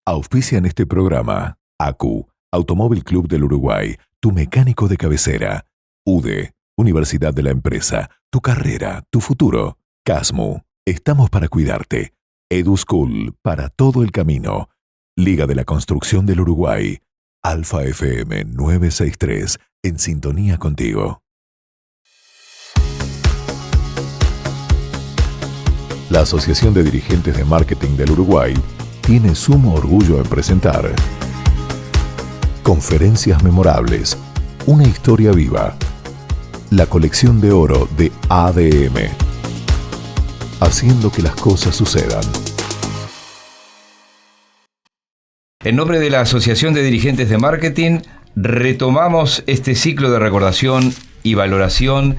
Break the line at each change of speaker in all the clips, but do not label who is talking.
Auspician este programa ACU, Automóvil Club del Uruguay, tu mecánico de cabecera. UDE, Universidad de la Empresa, tu carrera, tu futuro. CASMU, estamos para cuidarte. EduSchool, para todo el camino. Liga de la Construcción del Uruguay. Alfa FM 963, en sintonía contigo. La Asociación de Dirigentes de Marketing del Uruguay tiene sumo orgullo en presentar Conferencias Memorables, una historia viva. La colección de oro de ADM. Haciendo que las cosas sucedan.
En nombre de la Asociación de Dirigentes de Marketing, retomamos este ciclo de recordación y valoración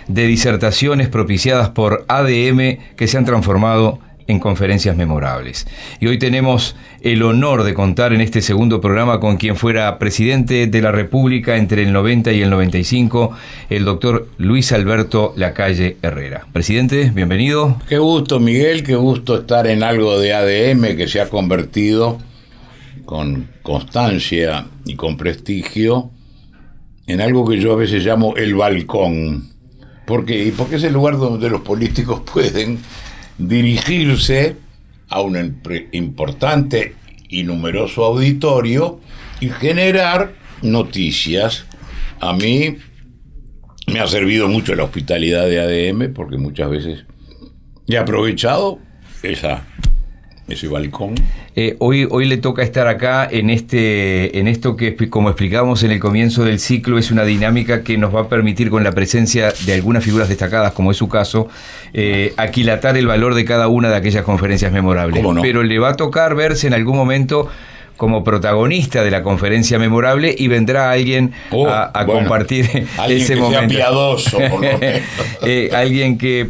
de disertaciones propiciadas por ADM que se han transformado en conferencias memorables. Y hoy tenemos el honor de contar en este segundo programa con quien fuera presidente de la República entre el 90 y el 95, el doctor Luis Alberto Lacalle Herrera. Presidente, bienvenido.
Qué gusto, Miguel, qué gusto estar en algo de ADM que se ha convertido con constancia y con prestigio en algo que yo a veces llamo el balcón. ¿Por qué? Porque es el lugar donde los políticos pueden dirigirse a un importante y numeroso auditorio y generar noticias. A mí me ha servido mucho la hospitalidad de ADM porque muchas veces he aprovechado ese balcón.
Hoy le toca estar acá en esto que, como explicamos en el comienzo del ciclo, es una dinámica que nos va a permitir, con la presencia de algunas figuras destacadas, como es su caso, aquilatar el valor de cada una de aquellas conferencias memorables.
¿Cómo no?
Pero le va a tocar verse en algún momento como protagonista de la conferencia memorable y vendrá alguien a compartir ese momento.
Alguien que sea piadoso, por lo menos.
Alguien que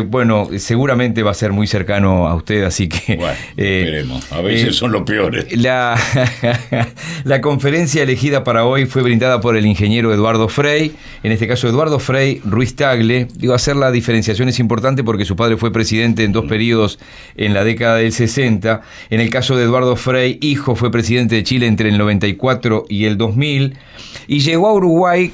bueno, seguramente va a ser muy cercano a usted, así que...
Bueno, esperemos. A veces son los peores.
La conferencia elegida para hoy fue brindada por el ingeniero Eduardo Frei, en este caso Eduardo Frei Ruiz Tagle. Digo, hacer la diferenciación es importante porque su padre fue presidente en dos periodos en la década del 60. En el caso de Eduardo Frei, hijo, fue presidente de Chile entre el 94 y el 2000, y llegó a Uruguay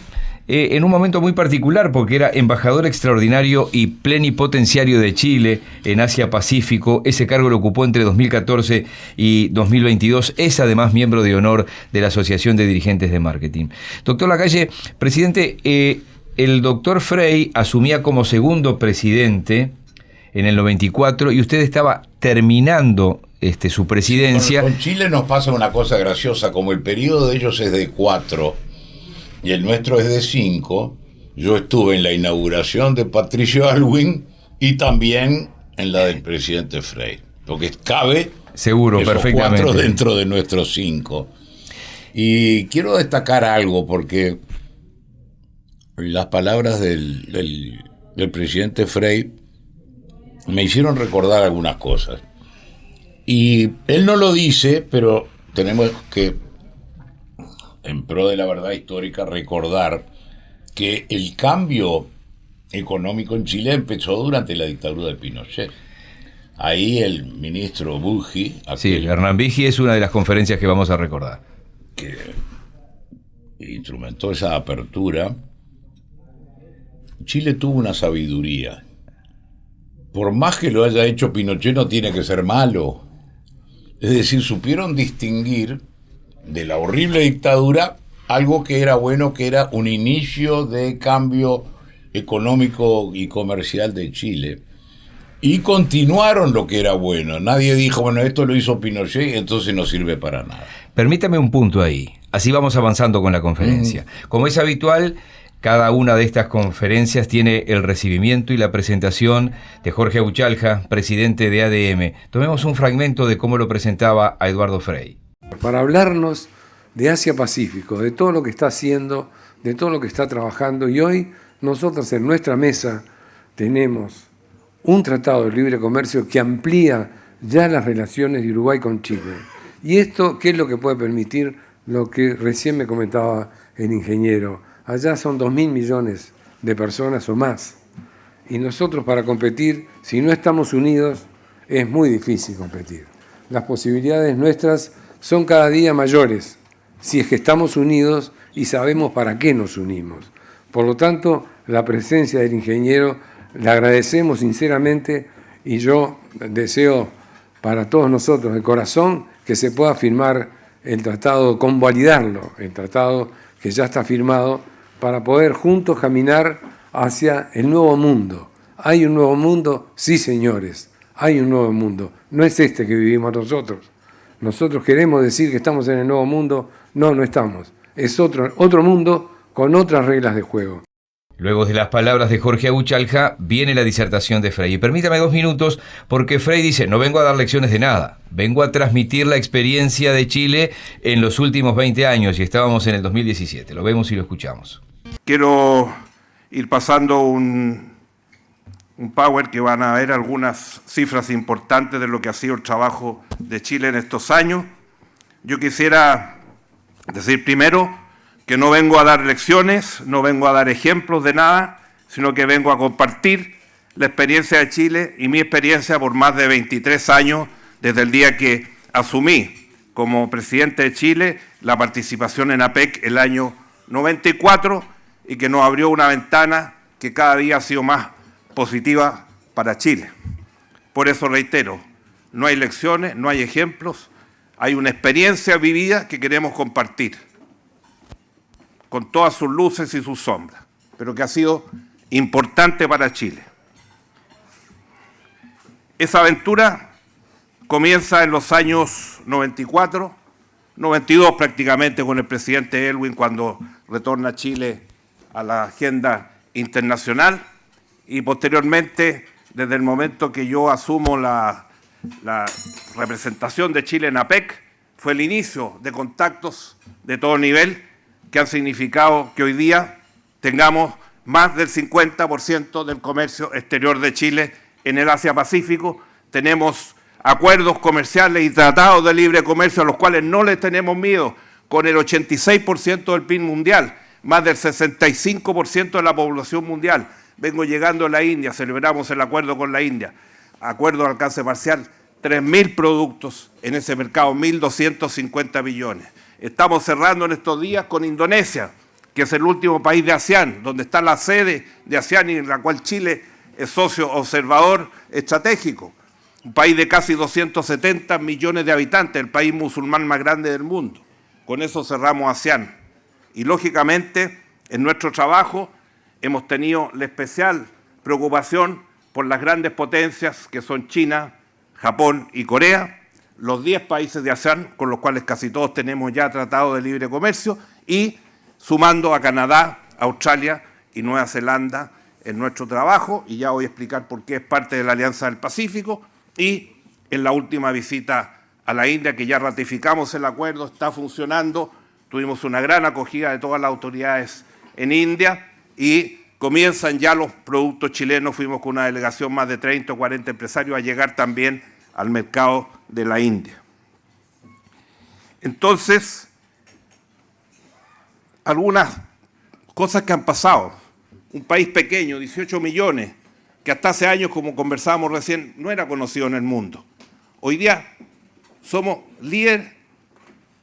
en un momento muy particular porque era embajador extraordinario y plenipotenciario de Chile en Asia-Pacífico. Ese cargo lo ocupó entre 2014 y 2022. Es además miembro de honor de la Asociación de Dirigentes de Marketing. Doctor Lacalle, presidente, el doctor Frei asumía como segundo presidente en el 94 y usted estaba terminando su presidencia.
Con Chile nos pasa una cosa graciosa, como el periodo de ellos es de 4 y el nuestro es de 5, yo estuve en la inauguración de Patricio Aylwin y también en la del presidente Frei, porque cabe
seguro,
esos
perfectamente
4 dentro de nuestros 5. Y quiero destacar algo, porque las palabras del presidente Frei me hicieron recordar algunas cosas. Y él no lo dice, pero tenemos que, en pro de la verdad histórica, recordar que el cambio económico en Chile empezó durante la dictadura de Pinochet. Ahí el ministro Buji...
Sí, Hernán Buji es una de las conferencias que vamos a recordar.
Que instrumentó esa apertura. Chile tuvo una sabiduría. Por más que lo haya hecho Pinochet, no tiene que ser malo. Es decir, supieron distinguir de la horrible dictadura algo que era bueno, que era un inicio de cambio económico y comercial de Chile, y continuaron lo que era bueno. Nadie dijo, bueno, esto lo hizo Pinochet, entonces no sirve para nada.
Permítame un punto ahí, así vamos avanzando con la conferencia. Como es habitual, cada una de estas conferencias tiene el recibimiento y la presentación de Jorge Auchalja, presidente de ADM. Tomemos un fragmento de cómo lo presentaba a Eduardo Frei.
Para hablarnos de Asia-Pacífico, de todo lo que está haciendo, de todo lo que está trabajando. Y hoy nosotros en nuestra mesa tenemos un tratado de libre comercio que amplía ya las relaciones de Uruguay con Chile. ¿Y esto qué es lo que puede permitir? Lo que recién me comentaba el ingeniero. Allá son 2.000 millones de personas o más. Y nosotros, para competir, si no estamos unidos, es muy difícil competir. las posibilidades nuestras son cada día mayores, si es que estamos unidos y sabemos para qué nos unimos. Por lo tanto, la presencia del ingeniero le agradecemos sinceramente y yo deseo para todos nosotros de corazón que se pueda firmar el tratado, convalidarlo, el tratado que ya está firmado, para poder juntos caminar hacia el nuevo mundo. ¿Hay un nuevo mundo? Sí, señores, hay un nuevo mundo. No es este que vivimos nosotros. Nosotros queremos decir que estamos en el nuevo mundo. No, no estamos. Es otro mundo con otras reglas de juego.
Luego de las palabras de Jorge Abuchalja, viene la disertación de Frei. Y permítame 2 minutos, porque Frei dice, no vengo a dar lecciones de nada, vengo a transmitir la experiencia de Chile en los últimos 20 años, y estábamos en el 2017. Lo vemos y lo escuchamos.
Quiero ir pasando un power que van a ver algunas cifras importantes de lo que ha sido el trabajo de Chile en estos años. Yo quisiera decir primero que no vengo a dar lecciones, no vengo a dar ejemplos de nada, sino que vengo a compartir la experiencia de Chile y mi experiencia por más de 23 años, desde el día que asumí como presidente de Chile la participación en APEC el año 94 y que nos abrió una ventana que cada día ha sido más positiva para Chile. Por eso reitero, no hay lecciones, no hay ejemplos, hay una experiencia vivida que queremos compartir, con todas sus luces y sus sombras, pero que ha sido importante para Chile. Esa aventura comienza en los años 94, 92 prácticamente, con el presidente Aylwin cuando retorna Chile a la agenda internacional, y posteriormente, desde el momento que yo asumo la representación de Chile en APEC, fue el inicio de contactos de todo nivel que han significado que hoy día tengamos más del 50% del comercio exterior de Chile en el Asia-Pacífico. Tenemos acuerdos comerciales y tratados de libre comercio a los cuales no les tenemos miedo, con el 86% del PIB mundial, más del 65% de la población mundial. Vengo llegando a la India, celebramos el acuerdo con la India, acuerdo de alcance parcial, 3.000 productos en ese mercado, 1.250 billones. Estamos cerrando en estos días con Indonesia, que es el último país de ASEAN, donde está la sede de ASEAN y en la cual Chile es socio observador estratégico. Un país de casi 270 millones de habitantes, el país musulmán más grande del mundo. Con eso cerramos ASEAN. Y lógicamente, en nuestro trabajo hemos tenido la especial preocupación por las grandes potencias que son China, Japón y Corea, los 10 países de ASEAN, con los cuales casi todos tenemos ya tratado de libre comercio, y sumando a Canadá, Australia y Nueva Zelanda en nuestro trabajo, y ya voy a explicar por qué es parte de la Alianza del Pacífico, y en la última visita a la India, que ya ratificamos el acuerdo, está funcionando, tuvimos una gran acogida de todas las autoridades en India, y comienzan ya los productos chilenos, fuimos con una delegación más de 30 o 40 empresarios a llegar también al mercado de la India. Entonces, algunas cosas que han pasado. Un país pequeño, 18 millones, que hasta hace años, como conversábamos recién, no era conocido en el mundo. Hoy día somos líder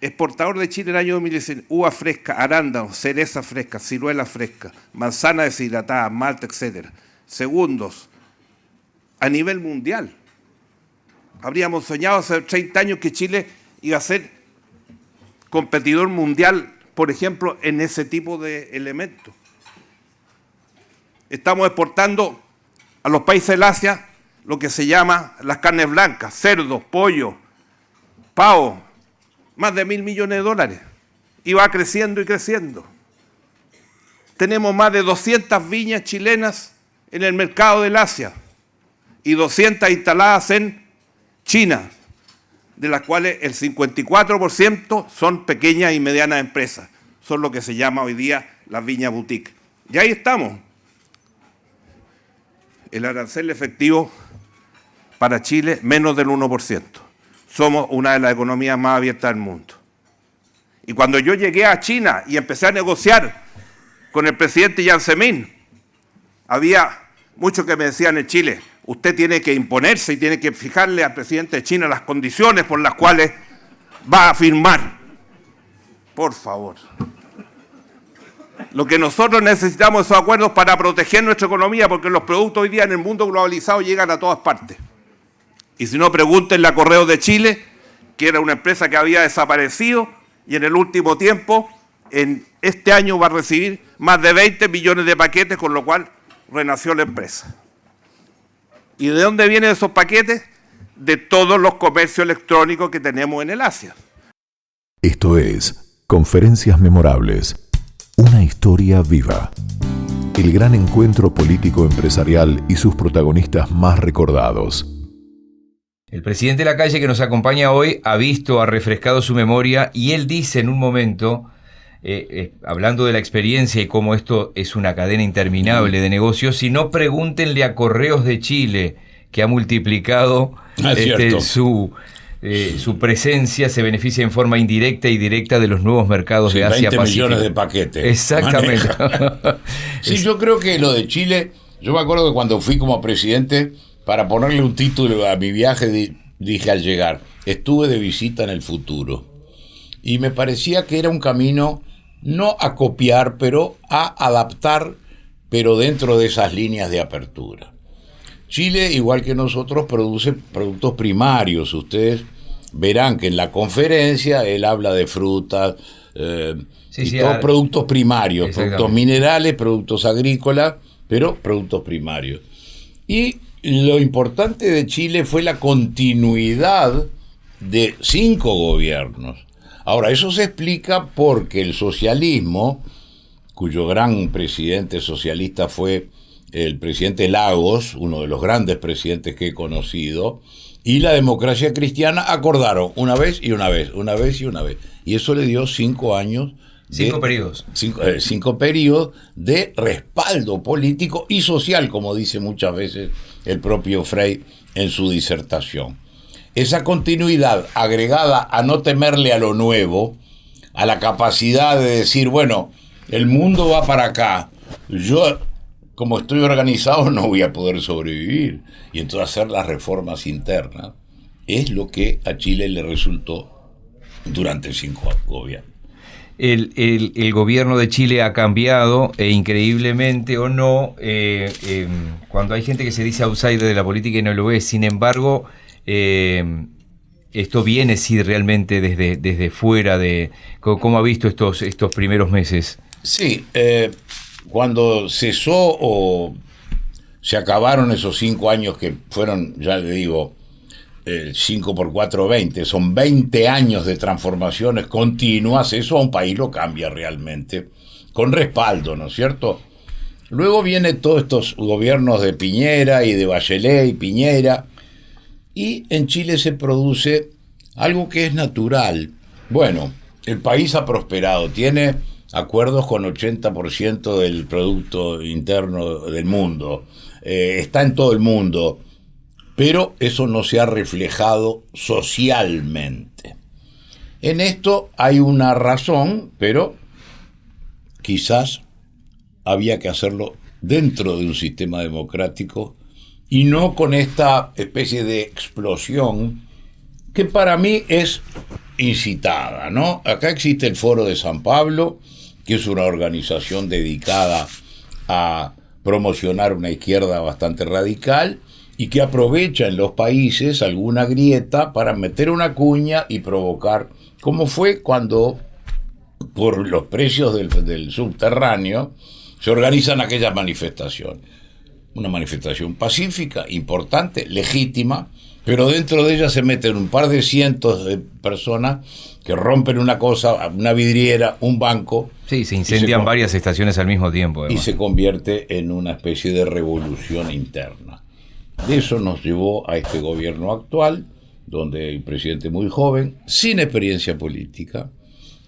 exportador de Chile en el año 2019, uva fresca, arándanos, cereza fresca, ciruela fresca, manzana deshidratada, malta, etc. Segundos, a nivel mundial. Habríamos soñado hace 30 años que Chile iba a ser competidor mundial, por ejemplo, en ese tipo de elementos. Estamos exportando a los países del Asia lo que se llama las carnes blancas, cerdo, pollo, pavo, más de $1.000 millones. Y va creciendo y creciendo. Tenemos más de 200 viñas chilenas en el mercado del Asia y 200 instaladas en China, de las cuales el 54% son pequeñas y medianas empresas. Son lo que se llama hoy día las viñas boutique. Y ahí estamos. El arancel efectivo para Chile, menos del 1%. Somos una de las economías más abiertas del mundo. Y cuando yo llegué a China y empecé a negociar con el presidente Jiang Zemin, había muchos que me decían en Chile, usted tiene que imponerse y tiene que fijarle al presidente de China las condiciones por las cuales va a firmar. Por favor. Lo que nosotros necesitamos es esos acuerdos para proteger nuestra economía, porque los productos hoy día en el mundo globalizado llegan a todas partes. Y si no, pregúntenle a Correos de Chile, que era una empresa que había desaparecido y en el último tiempo, en este año va a recibir más de 20 millones de paquetes, con lo cual renació la empresa. ¿Y de dónde vienen esos paquetes? De todos los comercios electrónicos que tenemos en el Asia.
Esto es Conferencias Memorables. Una historia viva. El gran encuentro político-empresarial y sus protagonistas más recordados.
El presidente Lacalle, que nos acompaña hoy, ha refrescado su memoria y él dice en un momento, hablando de la experiencia y cómo esto es una cadena interminable de negocios, si no, pregúntenle a Correos de Chile, que ha multiplicado su presencia, se beneficia en forma indirecta y directa de los nuevos mercados de Asia
20
Pacífico.
millones de paquetes.
Exactamente.
Sí, yo creo que lo de Chile, yo me acuerdo que cuando fui como presidente, para ponerle un título a mi viaje, dije al llegar, estuve de visita en el futuro. Y me parecía que era un camino no a copiar, pero a adaptar, pero dentro de esas líneas de apertura. Chile, igual que nosotros, produce productos primarios. Ustedes verán que en la conferencia él habla de frutas, todos productos primarios, productos minerales, productos agrícolas, pero productos primarios. Y lo importante de Chile fue la continuidad de 5 gobiernos. Ahora, eso se explica porque el socialismo, cuyo gran presidente socialista fue el presidente Lagos, uno de los grandes presidentes que he conocido, y la democracia cristiana acordaron una vez y una vez, una vez y una vez. Y eso le dio 5 años.
5 periodos.
5 periodos de respaldo político y social, como dice muchas veces el propio Frey en su disertación. Esa continuidad agregada a no temerle a lo nuevo, a la capacidad de decir, bueno, el mundo va para acá, yo como estoy organizado no voy a poder sobrevivir, y entonces hacer las reformas internas, es lo que a Chile le resultó durante 5 gobiernos.
El gobierno de Chile ha cambiado, increíblemente o no, cuando hay gente que se dice outsider de la política y no lo es. Sin embargo, esto viene sí realmente desde fuera de cómo ha visto estos primeros meses.
Sí, cuando cesó o se acabaron esos 5 años que fueron, ya le digo, 5 por 4, 20, son 20 años de transformaciones continuas, eso a un país lo cambia realmente, con respaldo, ¿no es cierto? Luego vienen todos estos gobiernos de Piñera y de Bachelet y Piñera, y en Chile se produce algo que es natural. Bueno, el país ha prosperado, tiene acuerdos con 80% del Producto Interno del mundo, está en todo el mundo, pero eso no se ha reflejado socialmente. En esto hay una razón, pero quizás había que hacerlo dentro de un sistema democrático y no con esta especie de explosión que para mí es incitada, ¿no? Acá existe el Foro de San Pablo, que es una organización dedicada a promocionar una izquierda bastante radical, y que aprovecha en los países alguna grieta para meter una cuña y provocar, como fue cuando por los precios del subterráneo se organizan aquellas manifestaciones. Una manifestación pacífica, importante, legítima, pero dentro de ella se meten un par de cientos de personas que rompen una cosa, una vidriera, un banco.
Sí, se incendian varias estaciones al mismo tiempo. Además.
Y se convierte en una especie de revolución interna. Eso nos llevó a este gobierno actual, donde hay un presidente muy joven, sin experiencia política,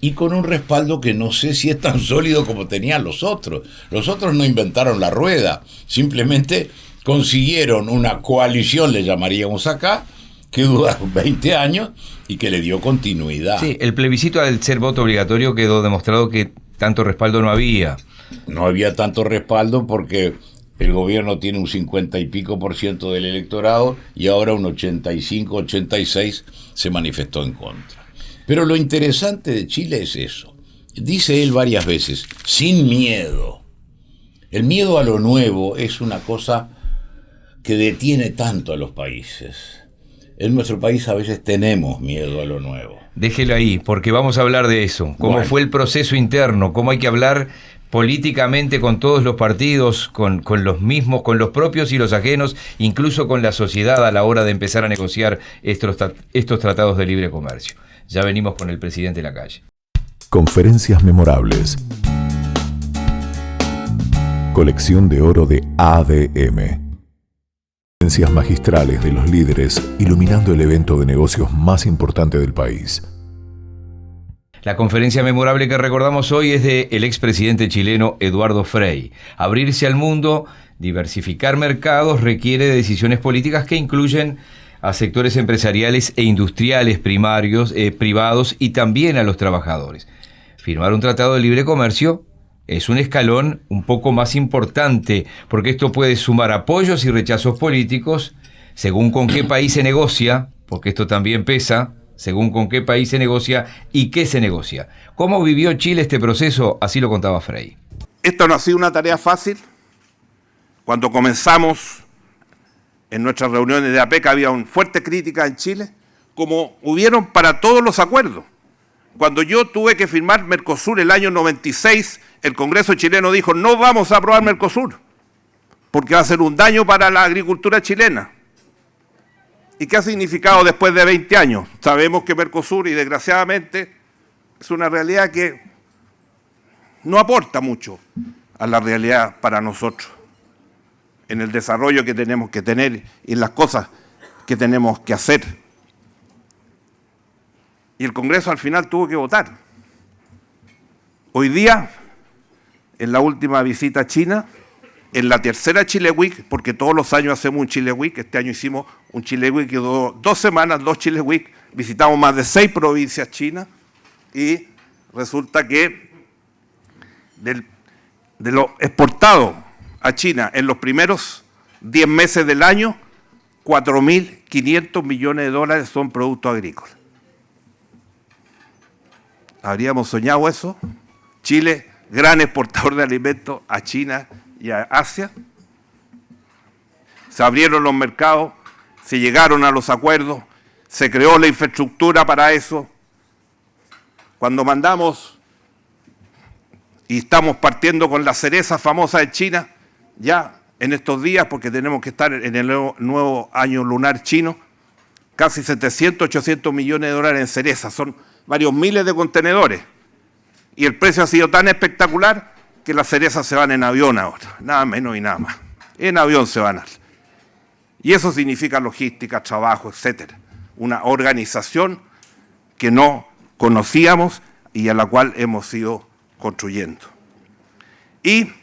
y con un respaldo que no sé si es tan sólido como tenían los otros. Los otros no inventaron la rueda, simplemente consiguieron una coalición, le llamaríamos acá, que duró 20 años y que le dio continuidad.
Sí, el plebiscito al ser voto obligatorio quedó demostrado que tanto respaldo no había.
No había tanto respaldo porque el gobierno tiene un 50 y pico % del electorado y ahora un 85, 86 se manifestó en contra. Pero lo interesante de Chile es eso. Dice él varias veces, sin miedo. El miedo a lo nuevo es una cosa que detiene tanto a los países. En nuestro país a veces tenemos miedo a lo nuevo.
Déjelo ahí, porque vamos a hablar de eso. Cómo fue el proceso interno, cómo hay que hablar políticamente con todos los partidos, con los mismos, con los propios y los ajenos, incluso con la sociedad a la hora de empezar a negociar estos tratados de libre comercio. Ya venimos con el presidente Lacalle.
Conferencias memorables. Colección de oro de ADM. Conferencias magistrales de los líderes iluminando el evento de negocios más importante del país.
La conferencia memorable que recordamos hoy es del expresidente chileno Eduardo Frei. Abrirse al mundo, diversificar mercados requiere de decisiones políticas que incluyen a sectores empresariales e industriales privados y también a los trabajadores. Firmar un tratado de libre comercio es un escalón un poco más importante, porque esto puede sumar apoyos y rechazos políticos, según con qué país se negocia, porque esto también pesa, según con qué país se negocia y qué se negocia. ¿Cómo vivió Chile este proceso? Así lo contaba Frei.
Esto no ha sido una tarea fácil. Cuando comenzamos en nuestras reuniones de APEC había una fuerte crítica en Chile, como hubieron para todos los acuerdos. Cuando yo tuve que firmar Mercosur el año 96, el Congreso chileno dijo, no vamos a aprobar Mercosur, porque va a ser un daño para la agricultura chilena. ¿Y qué ha significado después de 20 años? Sabemos que Mercosur, y desgraciadamente, es una realidad que no aporta mucho a la realidad para nosotros, en el desarrollo que tenemos que tener y en las cosas que tenemos que hacer. Y el Congreso al final tuvo que votar. Hoy día, en la última visita a China, en la tercera Chile Week, porque todos los años hacemos un Chile Week, este año hicimos un Chile Week que duró 2 semanas, 2 Chile Week, visitamos más de 6 provincias chinas y resulta que de lo exportado a China en los primeros 10 meses del año, 4.500 millones de dólares son productos agrícolas. ¿Habríamos soñado eso? Chile, gran exportador de alimentos a China y a Asia. Se abrieron los mercados, se llegaron a los acuerdos, se creó la infraestructura para eso. Cuando mandamos, y estamos partiendo con la cereza famosa de China, ya en estos días, porque tenemos que estar en el nuevo año lunar chino, casi 700, 800 millones de dólares en cereza, son varios miles de contenedores. Y el precio ha sido tan espectacular que las cerezas se van en avión ahora, nada menos y nada más. En avión se van. Y eso significa logística, trabajo, etcétera. Una organización que no conocíamos y a la cual hemos ido construyendo. Y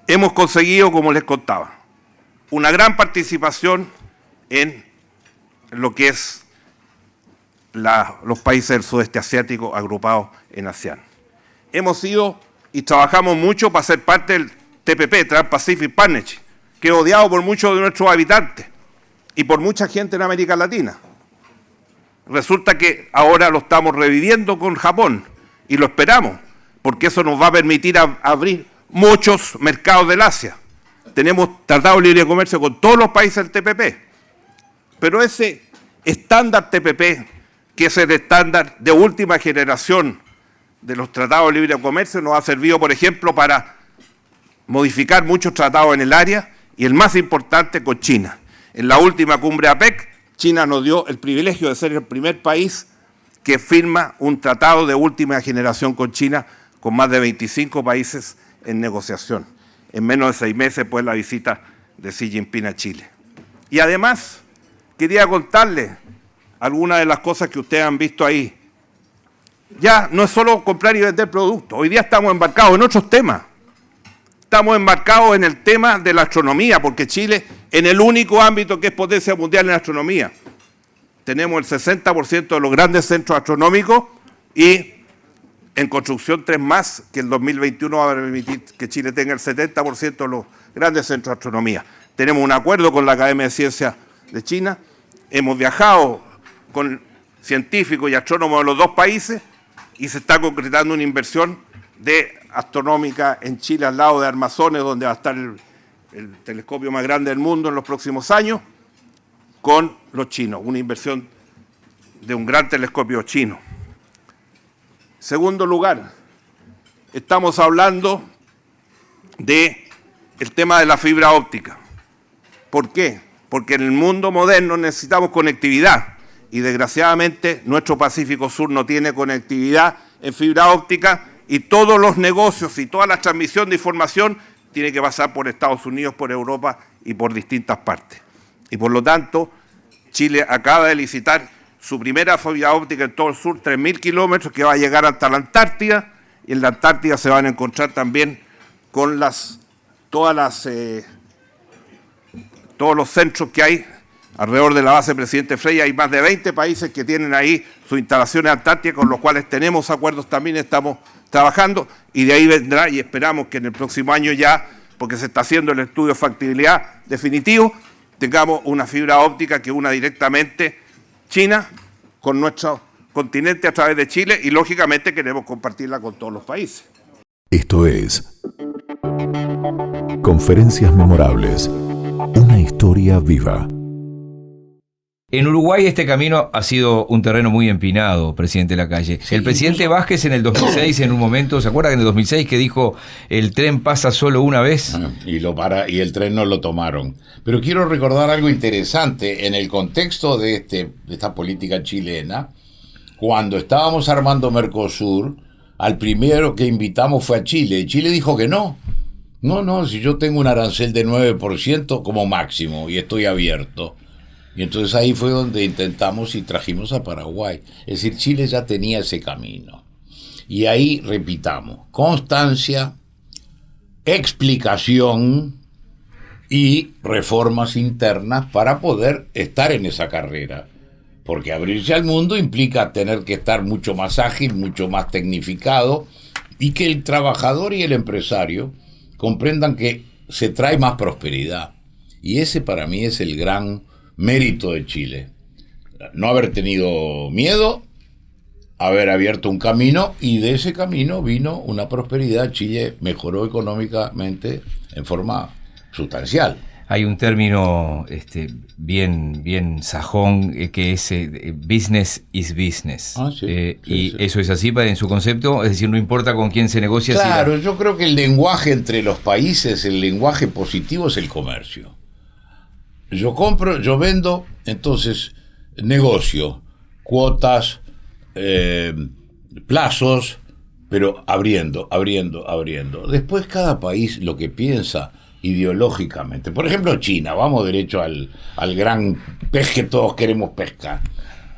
hemos conseguido, como les contaba, una gran participación en lo que es los países del sudeste asiático agrupados en ASEAN. Hemos ido y trabajamos mucho para ser parte del TPP, Trans-Pacific Partnership, que es odiado por muchos de nuestros habitantes y por mucha gente en América Latina. Resulta que ahora lo estamos reviviendo con Japón y lo esperamos, porque eso nos va a permitir abrir muchos mercados del Asia. Tenemos tratado de libre comercio con todos los países del TPP, pero ese estándar TPP, que es el estándar de última generación de los tratados de libre comercio, nos ha servido, por ejemplo, para modificar muchos tratados en el área, y el más importante con China. En la última cumbre APEC, China nos dio el privilegio de ser el primer país que firma un tratado de última generación con China, con más de 25 países en negociación, en menos de 6 meses después de la visita de Xi Jinping a Chile. Y además, quería contarles algunas de las cosas que ustedes han visto ahí. Ya no es solo comprar y vender productos, hoy día estamos embarcados en otros temas. Estamos embarcados en el tema de la astronomía, porque Chile, en el único ámbito que es potencia mundial en astronomía, tenemos el 60% de los grandes centros astronómicos y en construcción 3 más, que el 2021 va a permitir que Chile tenga el 70% de los grandes centros de astronomía. Tenemos un acuerdo con la Academia de Ciencias de China, hemos viajado con científicos y astrónomos de los dos países y se está concretando una inversión astronómica en Chile al lado de Armazones, donde va a estar el telescopio más grande del mundo en los próximos años, con los chinos, una inversión de un gran telescopio chino. Segundo lugar, estamos hablando del tema de la fibra óptica. ¿Por qué? Porque en el mundo moderno necesitamos conectividad y desgraciadamente nuestro Pacífico Sur no tiene conectividad en fibra óptica y todos los negocios y toda la transmisión de información tiene que pasar por Estados Unidos, por Europa y por distintas partes. Y por lo tanto, Chile acaba de licitar su primera fibra óptica en todo el sur, 3.000 kilómetros, que va a llegar hasta la Antártida, y en la Antártida se van a encontrar también con todos los centros que hay alrededor de la base Presidente Frei. Hay más de 20 países que tienen ahí sus instalaciones antárticas, con los cuales tenemos acuerdos también, estamos trabajando, y de ahí vendrá, y esperamos que en el próximo año ya, porque se está haciendo el estudio de factibilidad definitivo, tengamos una fibra óptica que una directamente China con nuestro continente a través de Chile, y lógicamente queremos compartirla con todos los países.
Esto es Conferencias Memorables. Una historia viva.
En Uruguay este camino ha sido un terreno muy empinado, presidente Lacalle. Sí, el presidente Vázquez en el 2006, en un momento, ¿se acuerda que en el 2006 que dijo el tren pasa solo una vez?
Y el tren no lo tomaron. Pero quiero recordar algo interesante en el contexto de esta política chilena. Cuando estábamos armando Mercosur, al primero que invitamos fue a Chile. Chile dijo que no. No, si yo tengo un arancel de 9% como máximo y estoy abierto. Y entonces ahí fue donde intentamos y trajimos a Paraguay. Es decir, Chile ya tenía ese camino. Y ahí, repitamos, constancia, explicación y reformas internas para poder estar en esa carrera. Porque abrirse al mundo implica tener que estar mucho más ágil, mucho más tecnificado, y que el trabajador y el empresario comprendan que se trae más prosperidad. Y ese para mí es el gran mérito de Chile. No haber tenido miedo, haber abierto un camino, y de ese camino vino una prosperidad. Chile mejoró económicamente en forma sustancial.
Hay un término bien sajón que es business is business.
Sí.
Y eso es así en su concepto, es decir, no importa con quién se negocia.
Claro, yo creo que el lenguaje entre los países, el lenguaje positivo es el comercio. Yo compro, yo vendo, entonces negocio, cuotas, plazos, pero abriendo. Después cada país lo que piensa ideológicamente. Por ejemplo, China, vamos derecho al gran pez que todos queremos pescar.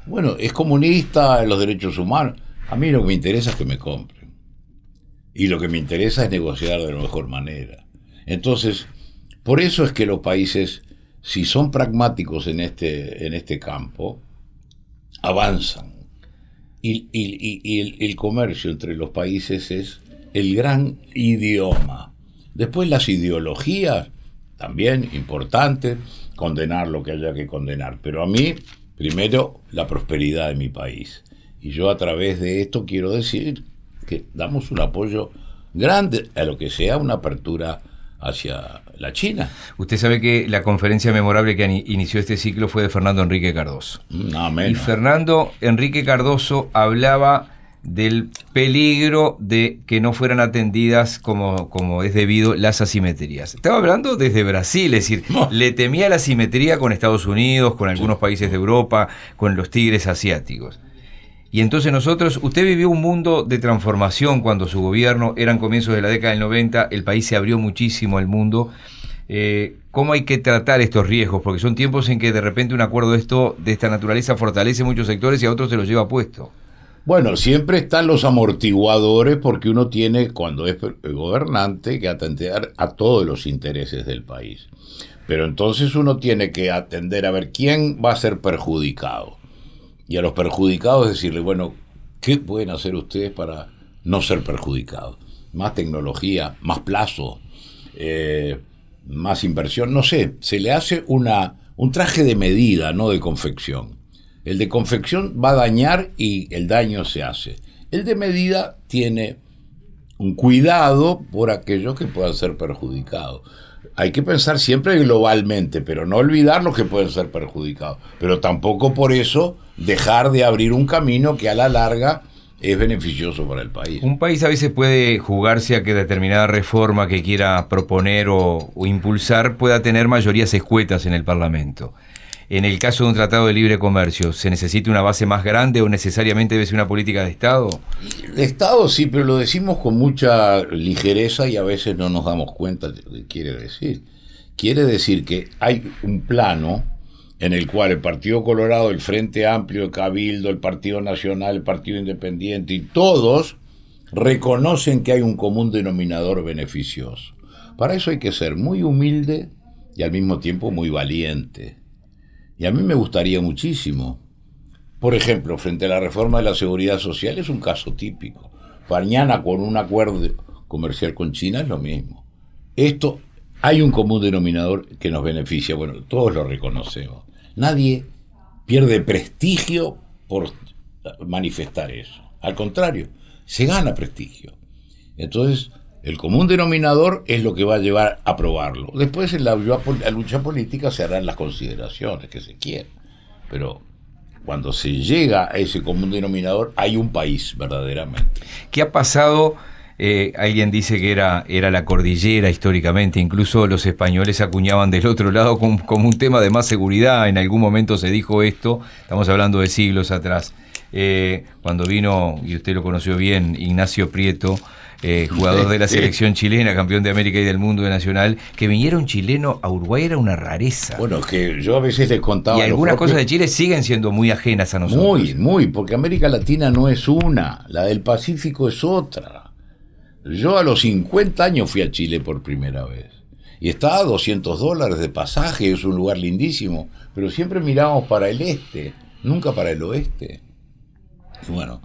Bueno, es comunista en los derechos humanos. A mí lo que me interesa es que me compren. Y lo que me interesa es negociar de la mejor manera. Entonces, por eso es que los países, si son pragmáticos en este campo, avanzan. Y el comercio entre los países es el gran idioma. Después las ideologías, también importantes, condenar lo que haya que condenar. Pero a mí, primero, la prosperidad de mi país. Y yo a través de esto quiero decir que damos un apoyo grande a lo que sea una apertura hacia la China.
Usted sabe que la conferencia memorable que inició este ciclo fue de Fernando Enrique Cardoso.
Amén.
Y Fernando Enrique Cardoso hablaba del peligro de que no fueran atendidas como es debido las asimetrías. Estaba hablando desde Brasil, es decir, le temía la asimetría con Estados Unidos, con algunos países de Europa, con los tigres asiáticos. Y entonces usted vivió un mundo de transformación cuando su gobierno, eran comienzos de la década del 90, el país se abrió muchísimo al mundo. ¿Cómo hay que tratar estos riesgos? Porque son tiempos en que de repente un acuerdo de esta naturaleza fortalece muchos sectores y a otros se los lleva puesto.
Bueno, siempre están los amortiguadores porque uno tiene, cuando es gobernante, que atender a todos los intereses del país. Pero entonces uno tiene que atender a ver quién va a ser perjudicado. Y a los perjudicados decirle, bueno, ¿qué pueden hacer ustedes para no ser perjudicados. Más tecnología, más plazo, más inversión, no sé, se le hace un traje de medida, no de confección. El de confección va a dañar y el daño se hace. El de medida tiene un cuidado por aquellos que puedan ser perjudicados. Hay que pensar siempre globalmente, pero no olvidar los que pueden ser perjudicados. Pero tampoco por eso dejar de abrir un camino que a la larga es beneficioso para el país.
Un país a veces puede jugarse a que determinada reforma que quiera proponer o impulsar pueda tener mayorías escuetas en el Parlamento. En el caso de un tratado de libre comercio, ¿se necesita una base más grande o necesariamente debe ser una política de Estado?
De Estado sí, pero lo decimos con mucha ligereza y a veces no nos damos cuenta de lo que quiere decir. Quiere decir que hay un plano en el cual el Partido Colorado, el Frente Amplio, el Cabildo, el Partido Nacional, el Partido Independiente y todos reconocen que hay un común denominador beneficioso. Para eso hay que ser muy humilde y al mismo tiempo muy valiente. Y a mí me gustaría muchísimo. Por ejemplo, frente a la reforma de la seguridad social es un caso típico. Mañana con un acuerdo comercial con China es lo mismo. Hay un común denominador que nos beneficia. Bueno, todos lo reconocemos. Nadie pierde prestigio por manifestar eso. Al contrario, se gana prestigio. Entonces, el común denominador es lo que va a llevar a aprobarlo. Después, en la lucha política se harán las consideraciones que se quieran. Pero cuando se llega a ese común denominador, hay un país verdaderamente.
¿Qué ha pasado? Alguien dice que era la cordillera históricamente, incluso los españoles acuñaban del otro lado como un tema de más seguridad. En algún momento se dijo esto, estamos hablando de siglos atrás. Cuando vino, y usted lo conoció bien, Ignacio Prieto, jugador de la selección chilena, campeón de América y del mundo de Nacional, que viniera un chileno a Uruguay era una rareza.
Bueno, es que yo a veces les contaba...
Y algunas cosas de Chile siguen siendo muy ajenas a nosotros.
Muy, porque América Latina no es una, la del Pacífico es otra. Yo a los 50 años fui a Chile por primera vez. Y estaba a $200 de pasaje, es un lugar lindísimo, pero siempre mirábamos para el este, nunca para el oeste. Y bueno,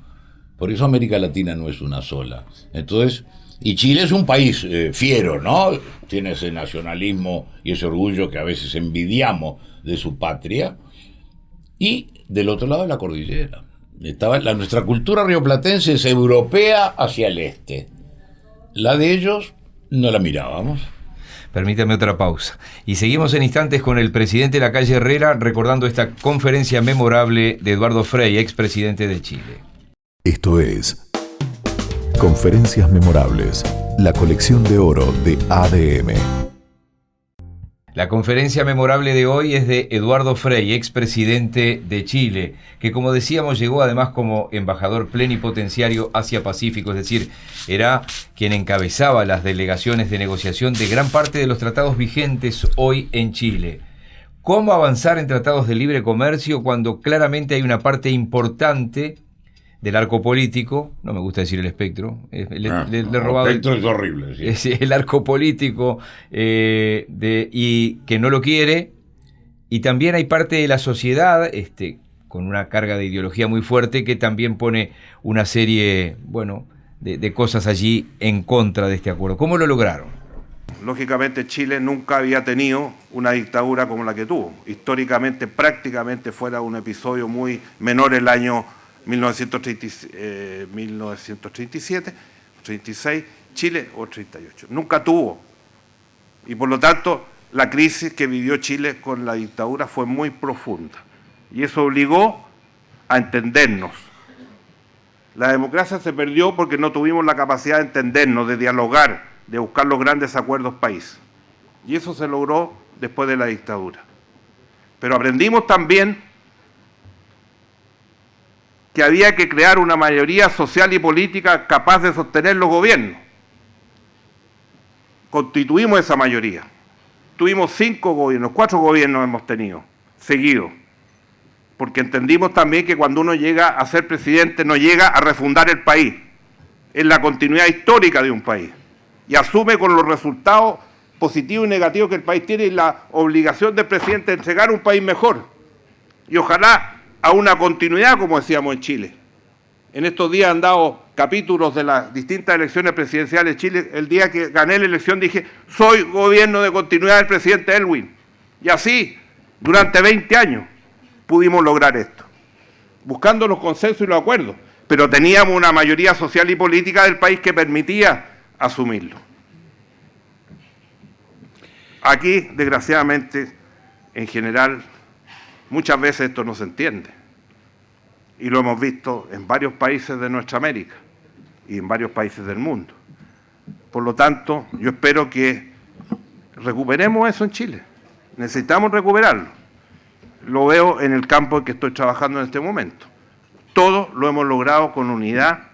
por eso América Latina no es una sola. Entonces, y Chile es un país fiero, ¿no? Tiene ese nacionalismo y ese orgullo que a veces envidiamos de su patria. Y del otro lado de la cordillera. Nuestra cultura rioplatense es europea hacia el este. La de ellos no la mirábamos.
Permítame otra pausa. Y seguimos en instantes con el presidente de la calle Herrera recordando esta conferencia memorable de Eduardo Frei, expresidente de Chile.
Esto es Conferencias Memorables, la colección de oro de ADM.
La conferencia memorable de hoy es de Eduardo Frei, expresidente de Chile, que como decíamos llegó además como embajador plenipotenciario Asia-Pacífico, es decir, era quien encabezaba las delegaciones de negociación de gran parte de los tratados vigentes hoy en Chile. ¿Cómo avanzar en tratados de libre comercio cuando claramente hay una parte importante del arco político, no me gusta decir el espectro, le he robado
el espectro es horrible, sí.
El arco político y que no lo quiere, y también hay parte de la sociedad con una carga de ideología muy fuerte que también pone una serie de cosas allí en contra de este acuerdo. ¿Cómo lo lograron?
Lógicamente Chile nunca había tenido una dictadura como la que tuvo. Históricamente prácticamente fuera un episodio muy menor el año 1937, 36, Chile o 38. Nunca tuvo. Y por lo tanto, la crisis que vivió Chile con la dictadura fue muy profunda. Y eso obligó a entendernos. La democracia se perdió porque no tuvimos la capacidad de entendernos, de dialogar, de buscar los grandes acuerdos país. Y eso se logró después de la dictadura. Pero aprendimos también que había que crear una mayoría social y política capaz de sostener los gobiernos. Constituimos esa mayoría. Tuvimos 5 gobiernos, 4 gobiernos hemos tenido, seguidos. Porque entendimos también que cuando uno llega a ser presidente no llega a refundar el país. Es la continuidad histórica de un país. Y asume con los resultados positivos y negativos que el país tiene y la obligación del presidente de entregar un país mejor. Y ojalá a una continuidad, como decíamos en Chile. En estos días han dado capítulos de las distintas elecciones presidenciales de Chile, el día que gané la elección dije, soy gobierno de continuidad del presidente Elwin. Y así, durante 20 años, pudimos lograr esto, buscando los consensos y los acuerdos, pero teníamos una mayoría social y política del país que permitía asumirlo. Aquí, desgraciadamente, en general, muchas veces esto no se entiende. Y lo hemos visto en varios países de nuestra América y en varios países del mundo. Por lo tanto, yo espero que recuperemos eso en Chile. Necesitamos recuperarlo. Lo veo en el campo en que estoy trabajando en este momento. Todo lo hemos logrado con unidad,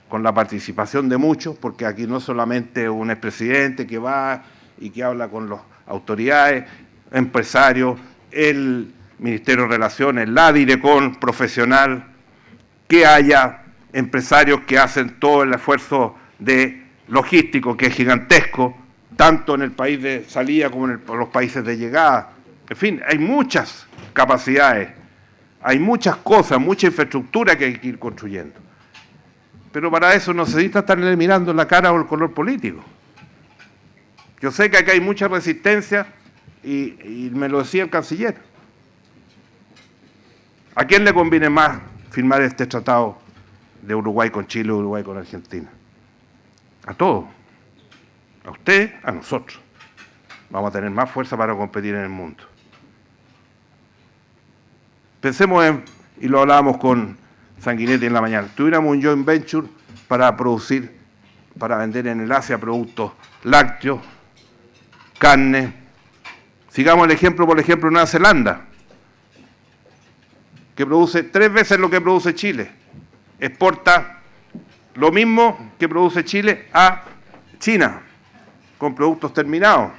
con la participación de muchos, porque aquí no solamente un expresidente que va y que habla con las autoridades, empresarios, el Ministerio de Relaciones, la Direcon profesional, que haya empresarios que hacen todo el esfuerzo de logístico, que es gigantesco, tanto en el país de salida como en los países de llegada. En fin, hay muchas capacidades, hay muchas cosas, mucha infraestructura que hay que ir construyendo. Pero para eso no se necesita estarle mirando la cara o el color político. Yo sé que acá hay mucha resistencia y me lo decía el canciller. ¿A quién le conviene más firmar este tratado de Uruguay con Chile o Uruguay con Argentina? A todos. A usted, a nosotros. Vamos a tener más fuerza para competir en el mundo. Pensemos en, y lo hablábamos con Sanguinetti en la mañana, tuviéramos un joint venture para producir, para vender en el Asia productos lácteos, carne. Sigamos el ejemplo, por ejemplo, Nueva Zelanda, que produce 3 veces lo que produce Chile. Exporta lo mismo que produce Chile a China, con productos terminados.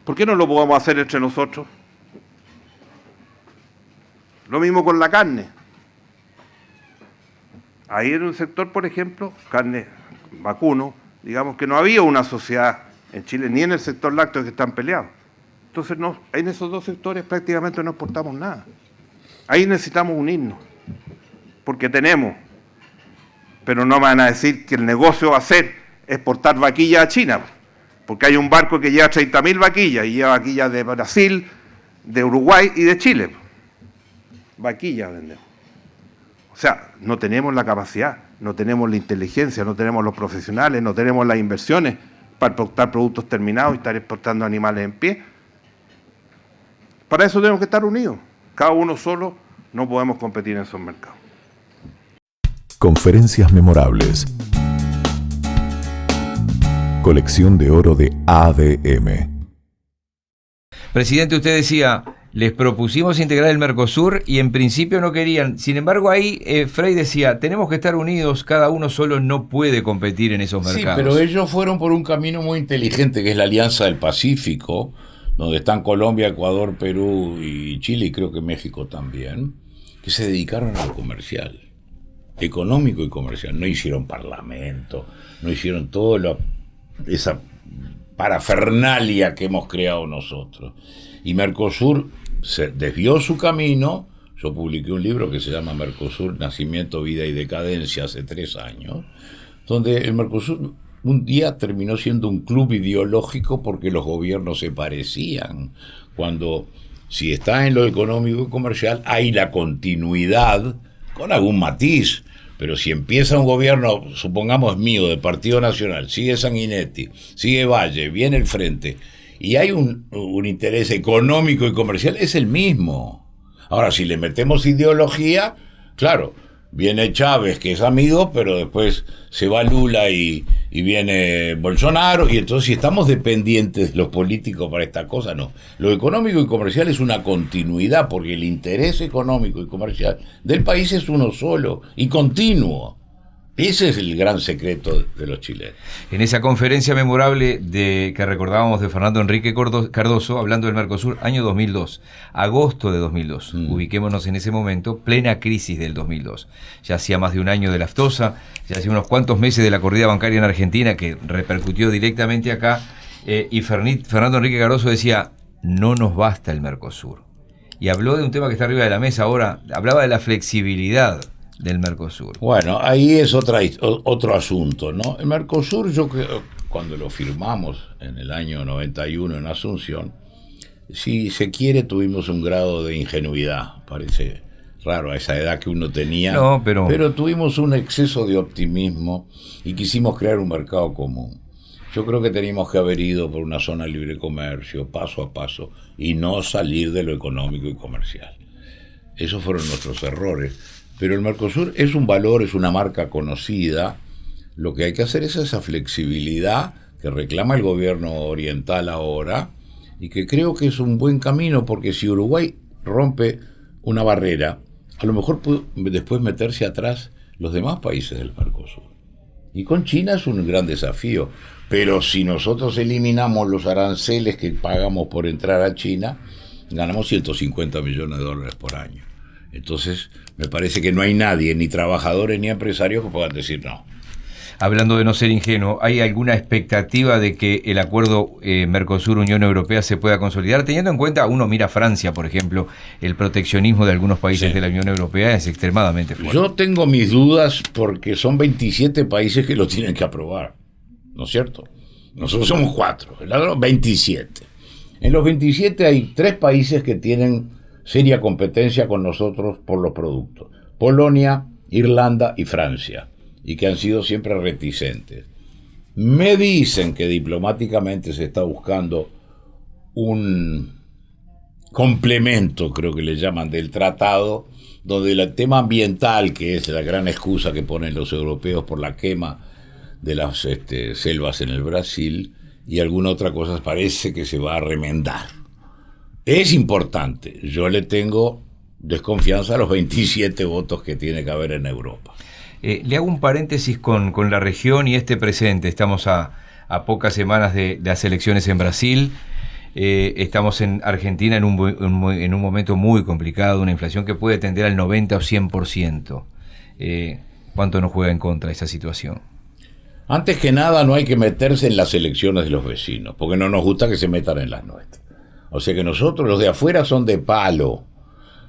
¿Por qué no lo podemos hacer entre nosotros? Lo mismo con la carne. Ahí en un sector, por ejemplo, carne vacuno, digamos que no había una sociedad en Chile, ni en el sector lácteo, que están peleados. Entonces, no, en esos dos sectores prácticamente no exportamos nada. Ahí necesitamos unirnos, porque tenemos, pero no me van a decir que el negocio va a ser exportar vaquillas a China, porque hay un barco que lleva 30.000 vaquillas, y lleva vaquillas de Brasil, de Uruguay y de Chile. Vaquillas vendemos. O sea, no tenemos la capacidad, no tenemos la inteligencia, no tenemos los profesionales, no tenemos las inversiones para exportar productos terminados y estar exportando animales en pie. Para eso tenemos que estar unidos. Cada uno solo no podemos competir en esos mercados.
Conferencias memorables. Colección de oro de ADM.
Presidente, usted decía, les propusimos integrar el Mercosur y en principio no querían. Sin embargo, ahí Frei decía, tenemos que estar unidos, cada uno solo no puede competir en esos mercados.
Sí, pero ellos fueron por un camino muy inteligente, que es la Alianza del Pacífico, donde están Colombia, Ecuador, Perú y Chile, y creo que México también, que se dedicaron a lo comercial, económico y comercial. No hicieron parlamento, no hicieron toda esa parafernalia que hemos creado nosotros. Y Mercosur se desvió su camino. Yo publiqué un libro que se llama Mercosur, Nacimiento, Vida y Decadencia, hace 3 años, donde el Mercosur un día terminó siendo un club ideológico porque los gobiernos se parecían. Cuando, si está en lo económico y comercial, hay la continuidad con algún matiz. Pero si empieza un gobierno, supongamos mío, de Partido Nacional, sigue Sanguinetti, sigue Valle, viene el Frente, y hay un interés económico y comercial, es el mismo. Ahora, si le metemos ideología, claro, viene Chávez, que es amigo, pero después se va Lula y viene Bolsonaro, y entonces si estamos dependientes de los políticos para esta cosa, no. Lo económico y comercial es una continuidad, porque el interés económico y comercial del país es uno solo y continuo. Ese es el gran secreto de los chilenos.
En esa conferencia memorable que recordábamos de Fernando Enrique Cardoso, hablando del Mercosur, año 2002, agosto de 2002, ubiquémonos en ese momento, plena crisis del 2002. Ya hacía más de un año de la aftosa, ya hacía unos cuantos meses de la corrida bancaria en Argentina, que repercutió directamente acá, y Fernando Enrique Cardoso decía, no nos basta el Mercosur. Y habló de un tema que está arriba de la mesa ahora, hablaba de la flexibilidad del Mercosur?
Bueno, ahí es otro asunto, ¿no? El Mercosur, yo creo, cuando lo firmamos en el año 91 en Asunción, si se quiere, tuvimos un grado de ingenuidad, parece raro a esa edad que uno tenía,
No,
pero tuvimos un exceso de optimismo y quisimos crear un mercado común. Yo creo que teníamos que haber ido por una zona de libre comercio, paso a paso, y no salir de lo económico y comercial. Esos fueron nuestros errores. Pero el Mercosur es un valor, es una marca conocida. Lo que hay que hacer es esa flexibilidad que reclama el gobierno oriental ahora, y que creo que es un buen camino, porque si Uruguay rompe una barrera, a lo mejor puede después meterse atrás los demás países del Mercosur. Y con China es un gran desafío, pero si nosotros eliminamos los aranceles que pagamos por entrar a China, ganamos 150 millones de dólares por año. Entonces, me parece que no hay nadie, ni trabajadores ni empresarios, que puedan decir no.
Hablando de no ser ingenuo, ¿hay alguna expectativa de que el acuerdo Mercosur-Unión Europea se pueda consolidar? Teniendo en cuenta, uno mira Francia, por ejemplo, el proteccionismo de algunos países de la Unión Europea es extremadamente fuerte.
Yo tengo mis dudas porque son 27 países que lo tienen que aprobar, ¿no es cierto? Nosotros somos 4, el otro 27. En los 27 hay 3 países que tienen seria competencia con nosotros por los productos: Polonia, Irlanda y Francia, y que han sido siempre reticentes. Me dicen que diplomáticamente se está buscando un complemento, creo que le llaman, del tratado, donde el tema ambiental, que es la gran excusa que ponen los europeos por la quema de las selvas en el Brasil, y alguna otra cosa, parece que se va a remendar. Es importante. Yo le tengo desconfianza a los 27 votos que tiene que haber en Europa.
Le hago un paréntesis con la región y este presente. Estamos a pocas semanas de las elecciones en Brasil. Estamos en Argentina en un momento muy complicado, una inflación que puede tender al 90 o 100%. ¿Cuánto nos juega en contra esa situación?
Antes que nada, no hay que meterse en las elecciones de los vecinos, porque no nos gusta que se metan en las nuestras. O sea que nosotros, los de afuera, son de palo.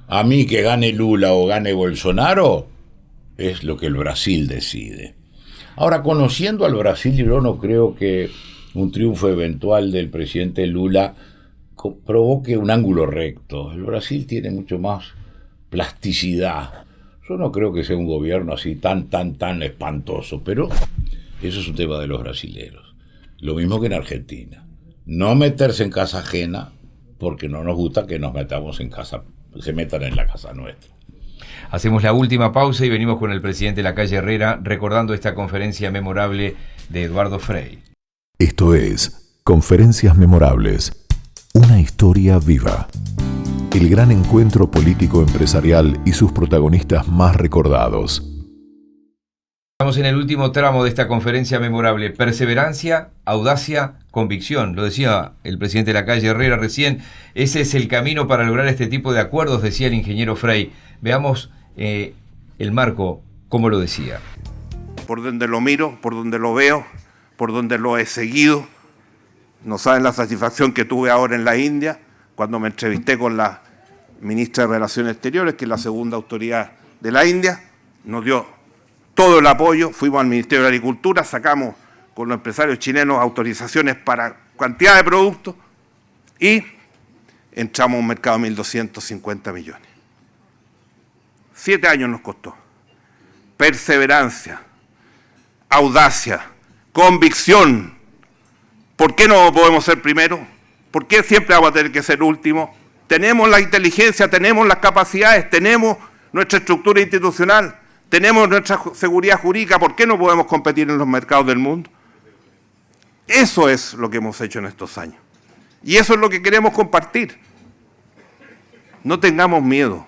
A mí que gane Lula o gane Bolsonaro, es lo que el Brasil decide. Ahora, conociendo al Brasil, yo no creo que un triunfo eventual del presidente Lula provoque un ángulo recto. El Brasil tiene mucho más plasticidad. Yo no creo que sea un gobierno así tan espantoso, pero eso es un tema de los brasileros. Lo mismo que en Argentina. No meterse en casa ajena, porque no nos gusta que nos metamos en casa, se metan en la casa nuestra.
Hacemos la última pausa y venimos con el presidente Lacalle Herrera recordando esta conferencia memorable de Eduardo Frei.
Esto es Conferencias Memorables. Una historia viva. El gran encuentro político-empresarial y sus protagonistas más recordados.
Estamos en el último tramo de esta conferencia memorable. Perseverancia, audacia, convicción. Lo decía el presidente Lacalle Herrera recién. Ese es el camino para lograr este tipo de acuerdos, decía el ingeniero Frei. Veamos el marco, cómo lo decía.
Por donde lo miro, por donde lo veo, por donde lo he seguido. No saben la satisfacción que tuve ahora en la India, cuando me entrevisté con la ministra de Relaciones Exteriores, que es la segunda autoridad de la India. Nos dio todo el apoyo, fuimos al Ministerio de Agricultura, sacamos con los empresarios chilenos autorizaciones para cantidad de productos y entramos a un mercado de 1.250 millones. 7 años nos costó. Perseverancia, audacia, convicción. ¿Por qué no podemos ser primero? ¿Por qué siempre vamos a tener que ser último? Tenemos la inteligencia, tenemos las capacidades, tenemos nuestra estructura institucional, tenemos nuestra seguridad jurídica. ¿Por qué no podemos competir en los mercados del mundo? Eso es lo que hemos hecho en estos años. Y eso es lo que queremos compartir. No tengamos miedo.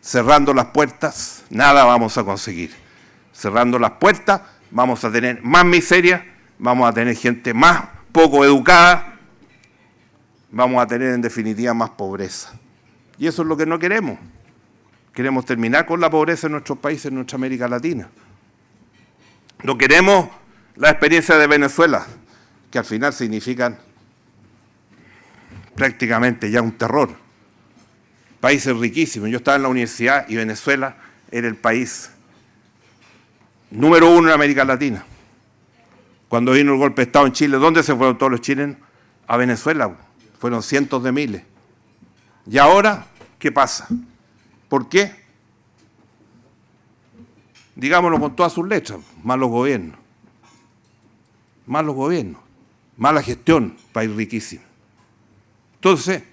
Cerrando las puertas, nada vamos a conseguir. Cerrando las puertas, vamos a tener más miseria, vamos a tener gente más poco educada, vamos a tener en definitiva más pobreza. Y eso es lo que no queremos. Queremos terminar con la pobreza en nuestros países, en nuestra América Latina. No queremos la experiencia de Venezuela, que al final significan prácticamente ya un terror. Países riquísimos. Yo estaba en la universidad y Venezuela era el país número 1 en América Latina. Cuando vino el golpe de Estado en Chile, ¿dónde se fueron todos los chilenos? A Venezuela. Fueron cientos de miles. ¿Y ahora qué pasa? ¿Por qué? Digámoslo con todas sus letras, malos gobiernos. Malos gobiernos, mala gestión, país riquísimo. Entonces,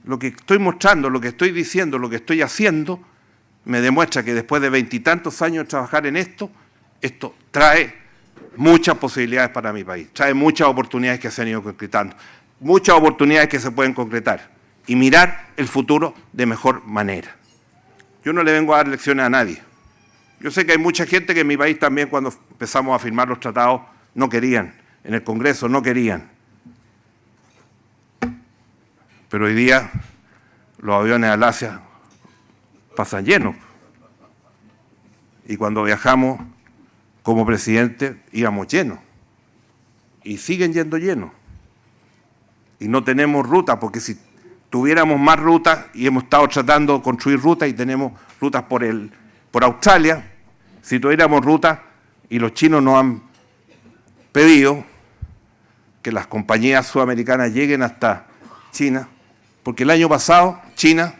lo que estoy mostrando, lo que estoy diciendo, lo que estoy haciendo, me demuestra que después de 20 y tantos años de trabajar en esto trae muchas posibilidades para mi país, trae muchas oportunidades que se han ido concretando, muchas oportunidades que se pueden concretar y mirar el futuro de mejor manera. Yo no le vengo a dar lecciones a nadie. Yo sé que hay mucha gente que en mi país también, cuando empezamos a firmar los tratados, no querían, en el Congreso no querían. Pero hoy día los aviones al Asia pasan llenos. Y cuando viajamos como presidente íbamos llenos. Y siguen yendo llenos. Y no tenemos ruta, porque si tuviéramos más rutas, y hemos estado tratando de construir rutas y tenemos rutas por Australia, si tuviéramos rutas, y los chinos nos han pedido que las compañías sudamericanas lleguen hasta China, porque el año pasado China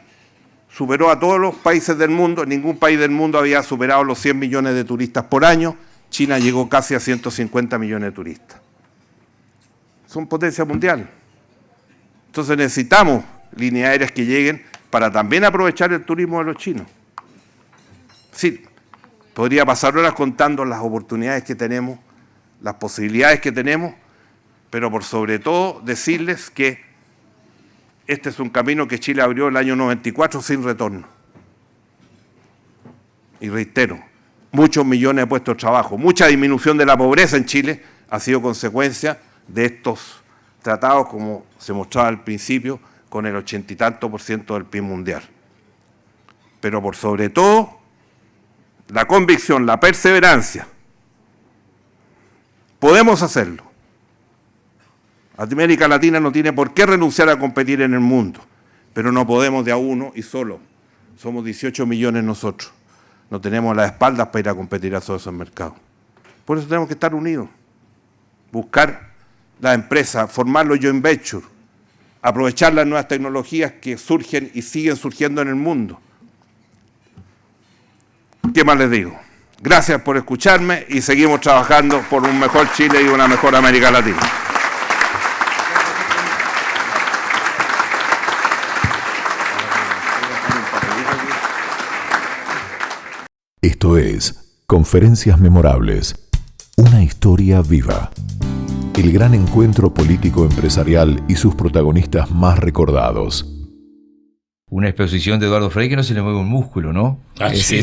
superó a todos los países del mundo, ningún país del mundo había superado los 100 millones de turistas por año, China llegó casi a 150 millones de turistas. Son potencia mundial. Entonces necesitamos líneas aéreas que lleguen para también aprovechar el turismo de los chinos. Sí, podría pasar horas contando las oportunidades que tenemos, las posibilidades que tenemos, pero por sobre todo decirles que este es un camino que Chile abrió el año 94 sin retorno. Y reitero, muchos millones de puestos de trabajo, mucha disminución de la pobreza en Chile ha sido consecuencia de estos tratados, como se mostraba al principio, con el 80 y tanto % del PIB mundial. Pero por sobre todo, la convicción, la perseverancia. Podemos hacerlo. América Latina no tiene por qué renunciar a competir en el mundo, pero no podemos de a uno y solo. Somos 18 millones nosotros. No tenemos las espaldas para ir a competir a todos esos mercados. Por eso tenemos que estar unidos. Buscar las empresas, formar los joint ventures, aprovechar las nuevas tecnologías que surgen y siguen surgiendo en el mundo. ¿Qué más les digo? Gracias por escucharme y seguimos trabajando por un mejor Chile y una mejor América Latina.
Esto es Conferencias Memorables. Una historia viva. El gran encuentro político-empresarial y sus protagonistas más recordados.
Una exposición de Eduardo Frei que no se le mueve un músculo, ¿no?
Ah, sí.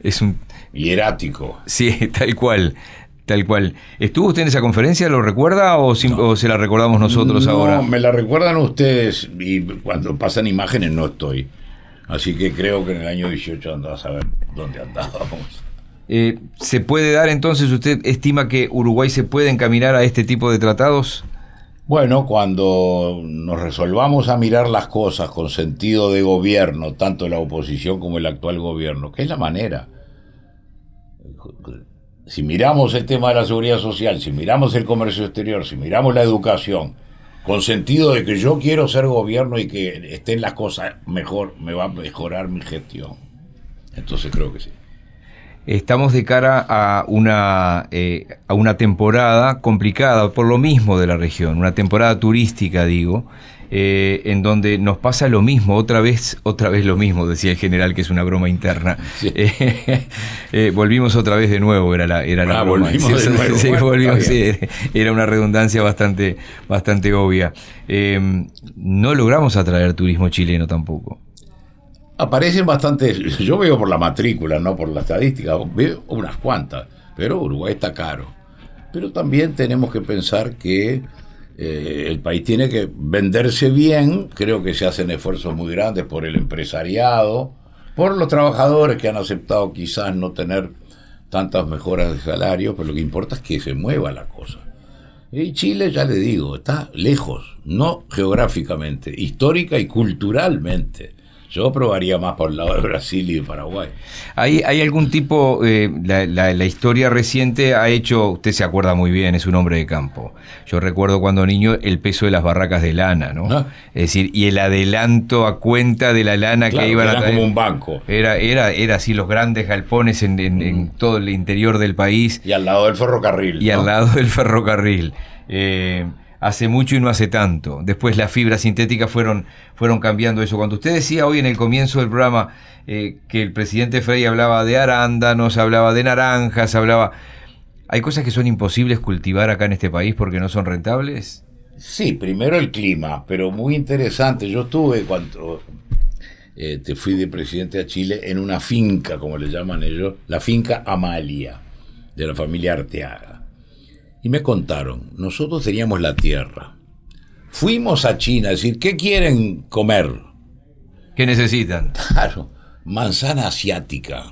Es un...
Hierático.
Sí, tal cual. Tal cual. ¿Estuvo usted en esa conferencia? ¿Lo recuerda o se la recordamos nosotros ahora?
No, me la recuerdan ustedes y cuando pasan imágenes no estoy. Así que creo que en el año 18 andaba a ver dónde andábamos.
¿Se puede dar entonces, usted estima que Uruguay se puede encaminar a este tipo de tratados?
Bueno, cuando nos resolvamos a mirar las cosas con sentido de gobierno, tanto la oposición como el actual gobierno, que es la manera. Si miramos el tema de la seguridad social, si miramos el comercio exterior, si miramos la educación, con sentido de que yo quiero ser gobierno y que estén las cosas mejor, me va a mejorar mi gestión. Entonces creo que sí.
Estamos de cara a una temporada complicada por lo mismo de la región, una temporada turística, digo, en donde nos pasa lo mismo, otra vez lo mismo, decía el general, que es una broma interna. Sí. Volvimos otra vez de nuevo, era la broma.
Volvimos de nuevo.
Sí,
bueno,
volvimos, sí, era una redundancia bastante obvia. No logramos atraer turismo chileno tampoco.
Aparecen bastantes, yo veo por la matrícula, no por la estadística, veo unas cuantas, pero Uruguay está caro. Pero también tenemos que pensar que el país tiene que venderse bien, creo que se hacen esfuerzos muy grandes por el empresariado, por los trabajadores que han aceptado quizás no tener tantas mejoras de salario, pero lo que importa es que se mueva la cosa. Y Chile, ya le digo, está lejos, no geográficamente, histórica y culturalmente. Yo probaría más por el lado de Brasil y de Paraguay.
¿Hay algún tipo, la historia reciente ha hecho, usted se acuerda muy bien, es un hombre de campo. Yo recuerdo cuando niño el peso de las barracas de lana, ¿no?
¿Ah?
Es decir, y el adelanto a cuenta de la lana
Claro,
que iban a
era
traer.
como un banco.
Era así los grandes galpones en todo el interior del país
Y al lado del ferrocarril.
y
¿no?
al lado del ferrocarril. Hace mucho y no hace tanto. Después las fibras sintéticas fueron cambiando eso. Cuando usted decía hoy en el comienzo del programa que el presidente Frei hablaba de arándanos, hablaba de naranjas, ¿hay cosas que son imposibles cultivar acá en este país porque no son rentables?
Sí, primero el clima, pero muy interesante. Yo estuve cuando te fui de presidente a Chile en una finca, como le llaman ellos, la finca Amalia, de la familia Arteaga. Y me contaron, nosotros teníamos la tierra. Fuimos a China a decir, ¿qué quieren comer?
¿Qué necesitan?
Claro, manzana asiática.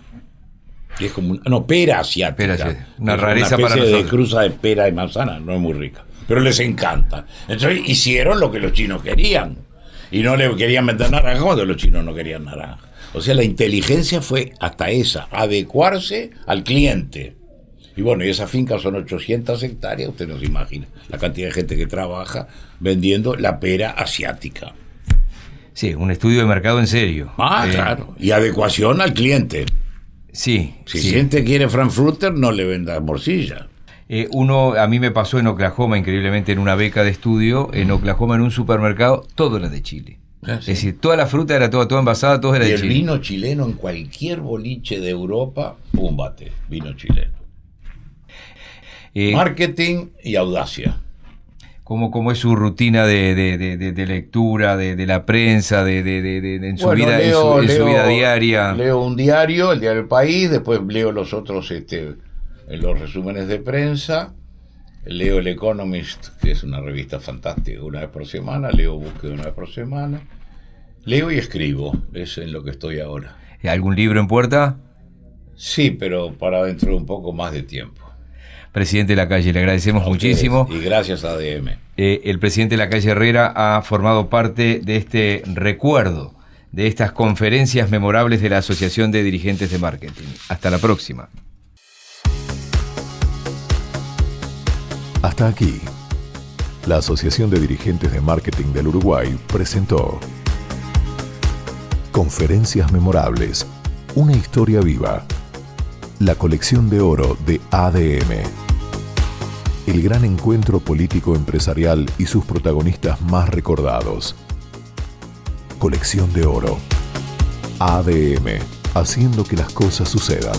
Que es como pera asiática.
Pera asiática, una
Es
rareza
una
para
especie de
nosotros.
cruza de pera y manzana, no es muy rica. Pero les encanta. Entonces hicieron lo que los chinos querían. Y no le querían vender naranja cuando los chinos no querían naranja. O sea, la inteligencia fue hasta esa, adecuarse al cliente. Y bueno, y esa finca son 800 hectáreas, usted no se imagina la cantidad de gente que trabaja vendiendo la pera asiática.
Sí, un estudio de mercado en serio.
Claro. Y adecuación al cliente.
Sí.
Si
sí.
gente quiere Frankfurter, no le venda morcilla.
A mí me pasó en Oklahoma, increíblemente, en una beca de estudio, en Oklahoma, en un supermercado, todo era de Chile.
Sí.
Es decir, toda la fruta era toda envasada, todo era
Y
de
el
Chile.
vino chileno en cualquier boliche de Europa, pum, bate, vino chileno. Marketing y audacia.
¿Cómo es su rutina de lectura, de la prensa, en su vida, en su vida diaria?
Leo un diario, el Diario del País, después leo los otros en los resúmenes de prensa, leo El Economist, que es una revista fantástica, una vez por semana, leo Búsqueda una vez por semana, leo y escribo, es en lo que estoy ahora.
¿Algún libro en puerta?
Sí, pero para dentro de un poco más de tiempo.
Presidente Lacalle, le agradecemos muchísimo.
Y gracias a ADM.
El presidente Lacalle Herrera ha formado parte de este recuerdo, de estas conferencias memorables de la Asociación de Dirigentes de Marketing. Hasta la próxima.
Hasta aquí. La Asociación de Dirigentes de Marketing del Uruguay presentó Conferencias Memorables, una historia viva. La colección de oro de ADM. El gran encuentro político empresarial y sus protagonistas más recordados. Colección de oro. ADM, haciendo que las cosas sucedan.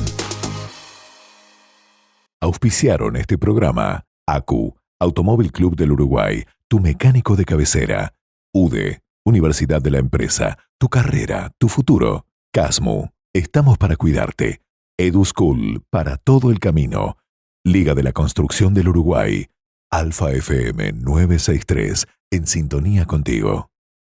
Auspiciaron este programa ACU, Automóvil Club del Uruguay, tu mecánico de cabecera. UDE, Universidad de la Empresa, tu carrera, tu futuro. CASMU, estamos para cuidarte. EduSchool, para todo el camino. Liga de la Construcción del Uruguay. Alfa FM 963, en sintonía contigo.